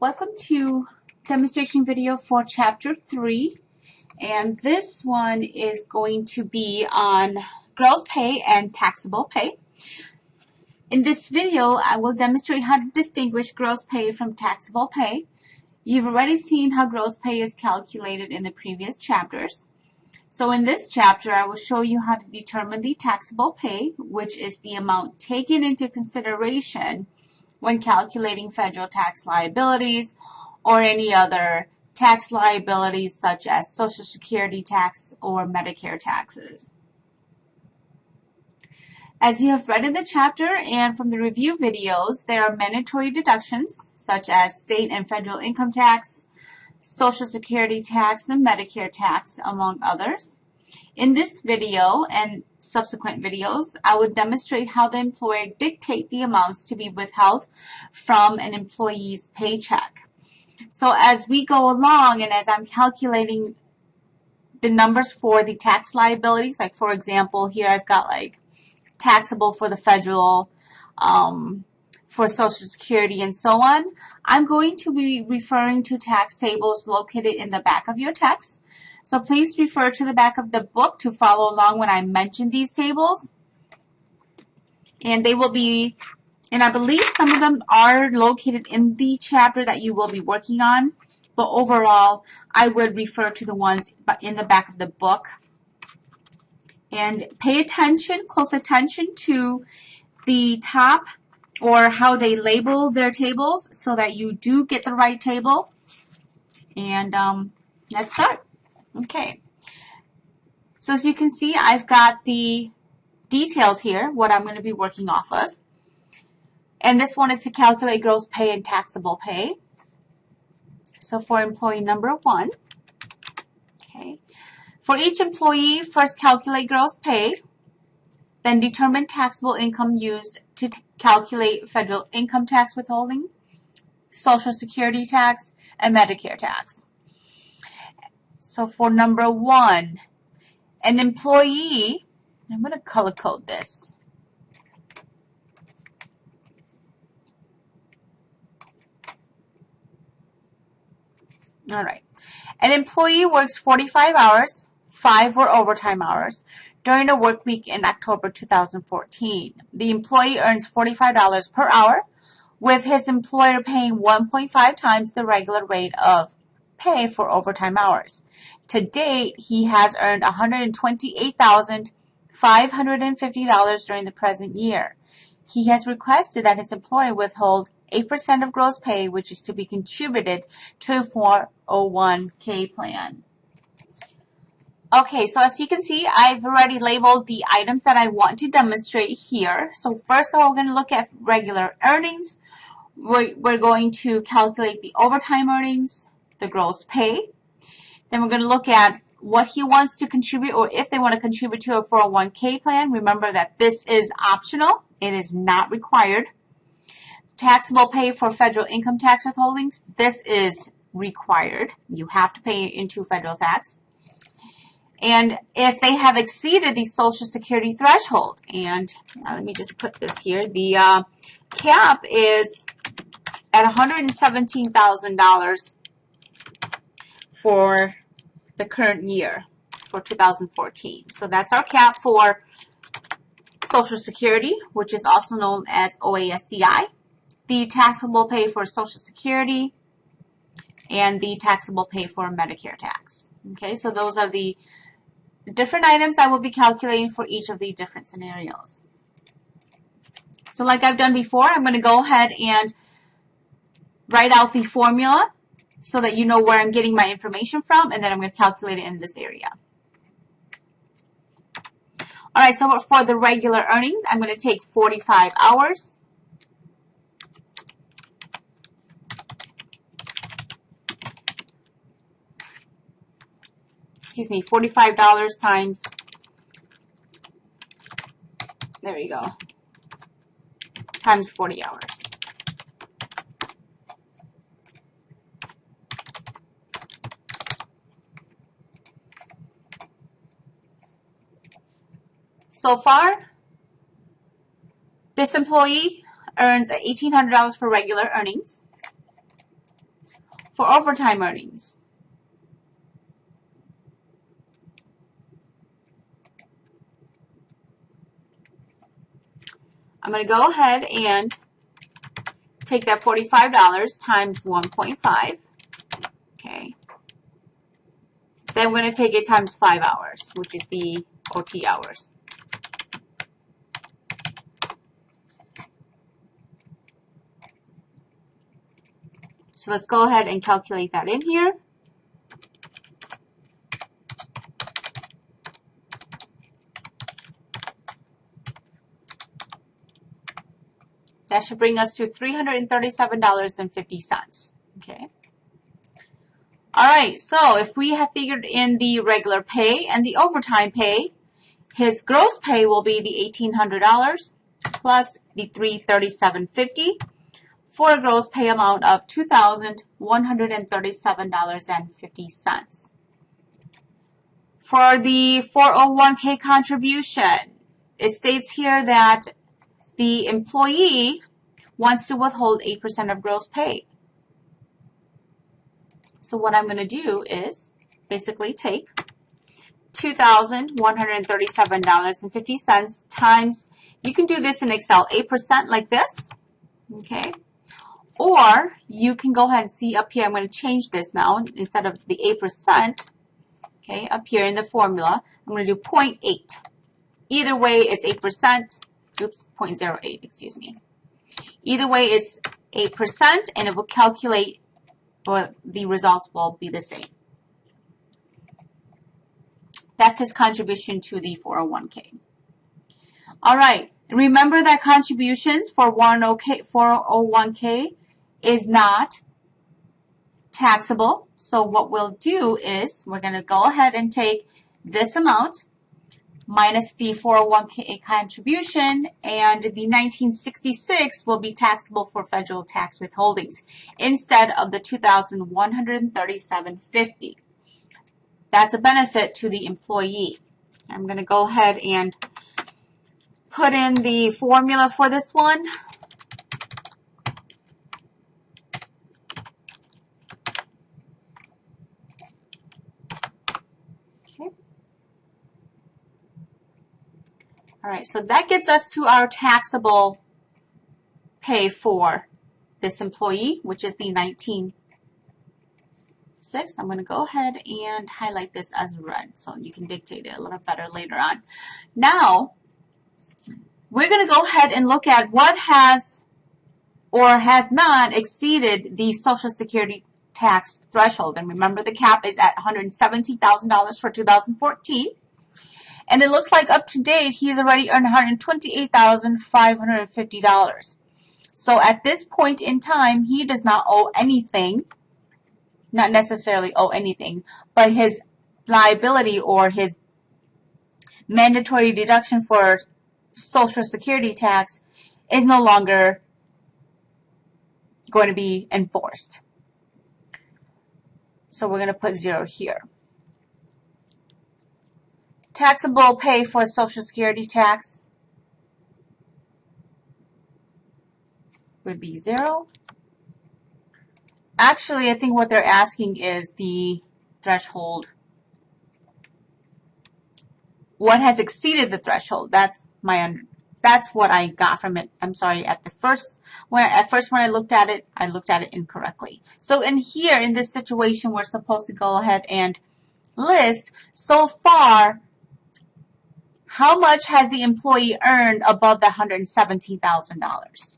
Welcome to demonstration video for chapter 3, and this one is going to be on gross pay and taxable pay. In this video, I will demonstrate how to distinguish gross pay from taxable pay. You've already seen how gross pay is calculated in the previous chapters. So in this chapter, I will show you how to determine the taxable pay, which is the amount taken into consideration when calculating federal tax liabilities or any other tax liabilities such as Social Security tax or Medicare taxes. As you have read in the chapter and from the review videos, there are mandatory deductions such as state and federal income tax, Social Security tax, and Medicare tax, among others. In this video and subsequent videos, I would demonstrate how the employer dictates the amounts to be withheld from an employee's paycheck. So as we go along and as I'm calculating the numbers for the tax liabilities, like for example, here I've got like taxable for the federal, for Social Security and so on, I'm going to be referring to tax tables located in the back of your text. So please refer to the back of the book to follow along when I mention these tables. And they will be, and I believe some of them are located in the chapter that you will be working on. But overall, I would refer to the ones in the back of the book. And pay attention, close attention to the top or how they label their tables so that you do get the right table. And let's start. Okay. So as you can see, I've got the details here, what I'm going to be working off of. And this one is to calculate gross pay and taxable pay. So for employee number 1, okay. For each employee, first calculate gross pay, then determine taxable income used to calculate federal income tax withholding, Social Security tax, and Medicare tax. So for number 1, an employee, I'm going to color code this. All right. An employee works 45 hours, 5 were overtime hours, during the work week in October 2014. The employee earns $45 per hour, with his employer paying 1.5 times the regular rate of pay for overtime hours. To date, he has earned $128,550 during the present year. He has requested that his employer withhold 8% of gross pay, which is to be contributed to a 401k plan. Okay, so as you can see, I've already labeled the items that I want to demonstrate here. So first of all, we're going to look at regular earnings. We're going to calculate the overtime earnings, the gross pay. Then we're going to look at what he wants to contribute or if they want to contribute to a 401k plan. Remember that this is optional. It is not required. Taxable pay for federal income tax withholdings. This is required. You have to pay into federal tax. And if they have exceeded the Social Security threshold, and let me just put this here, the cap is at $117,000 for the current year, for 2014. So that's our cap for Social Security, which is also known as OASDI, the taxable pay for Social Security, and the taxable pay for Medicare tax. Okay, so those are the different items I will be calculating for each of the different scenarios. So like I've done before, I'm going to go ahead and write out the formula so that you know where I'm getting my information from, and then I'm going to calculate it in this area. All right, so for the regular earnings, I'm going to take 45 hours. Excuse me, $45 times, there you go, times 40 hours. So far, this employee earns $1,800 for regular earnings. for overtime earnings. I'm going to go ahead and take that $45 times 1.5. Okay. Then we're going to take it times 5 hours, which is the OT hours. So let's go ahead and calculate that in here. That should bring us to $337.50. Okay. All right, so if we have figured in the regular pay and the overtime pay, his gross pay will be the $1,800 plus the $337.50 for a gross pay amount of $2,137.50. For the 401k contribution, it states here that the employee wants to withhold 8% of gross pay. So what I'm going to do is basically take $2,137.50 times, you can do this in Excel, 8% like this, okay? Or you can go ahead and see up here, I'm going to change this now, instead of the 8%, okay, up here in the formula, I'm going to do 0.8. Either way, it's 8%, oops, 0.08, excuse me. Either way, it's 8%, and it will calculate, or the results will be the same. That's his contribution to the 401k. All right, remember that contributions for 401k is not taxable. So what we'll do is we're going to go ahead and take this amount minus the 401k contribution, and the 1966 will be taxable for federal tax withholdings instead of the $2,137.50. That's a benefit to the employee. I'm going to go ahead and put in the formula for this one. Okay. All right, so that gets us to our taxable pay for this employee, which is the 19.6. I'm going to go ahead and highlight this as red so you can dictate it a little better later on. Now, we're going to go ahead and look at what has or has not exceeded the Social Security tax threshold. And remember, the cap is at $117,000 for 2014. And it looks like up to date, he's already earned $128,550. So at this point in time, he does not owe anything, not necessarily owe anything, but his liability or his mandatory deduction for Social Security tax is no longer going to be enforced. So we're going to put 0 here. Taxable pay for Social Security tax would be 0. Actually, I think what they're asking is the threshold. What has exceeded the threshold? That's what I got from it. I'm sorry. At first when I looked at it incorrectly. So in here, in this situation, we're supposed to go ahead and list so far how much has the employee earned above the $117,000.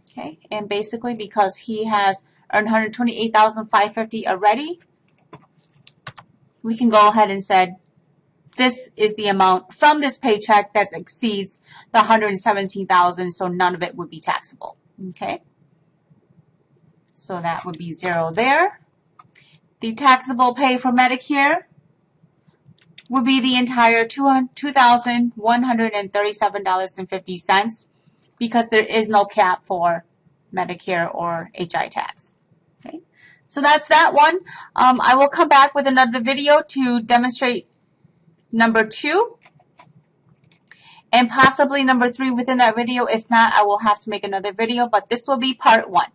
Okay, and basically because he has earned $128,550 already, we can go ahead and say this is the amount from this paycheck that exceeds the $117,000, so none of it would be taxable. Okay, so that would be 0 there. The taxable pay for Medicare would be the entire $2,137.50 because there is no cap for Medicare or HI tax. Okay, so that's that one. I will come back with another video to demonstrate number 2. and possibly number 3 within that video. If not, I will have to make another video, but this will be part 1.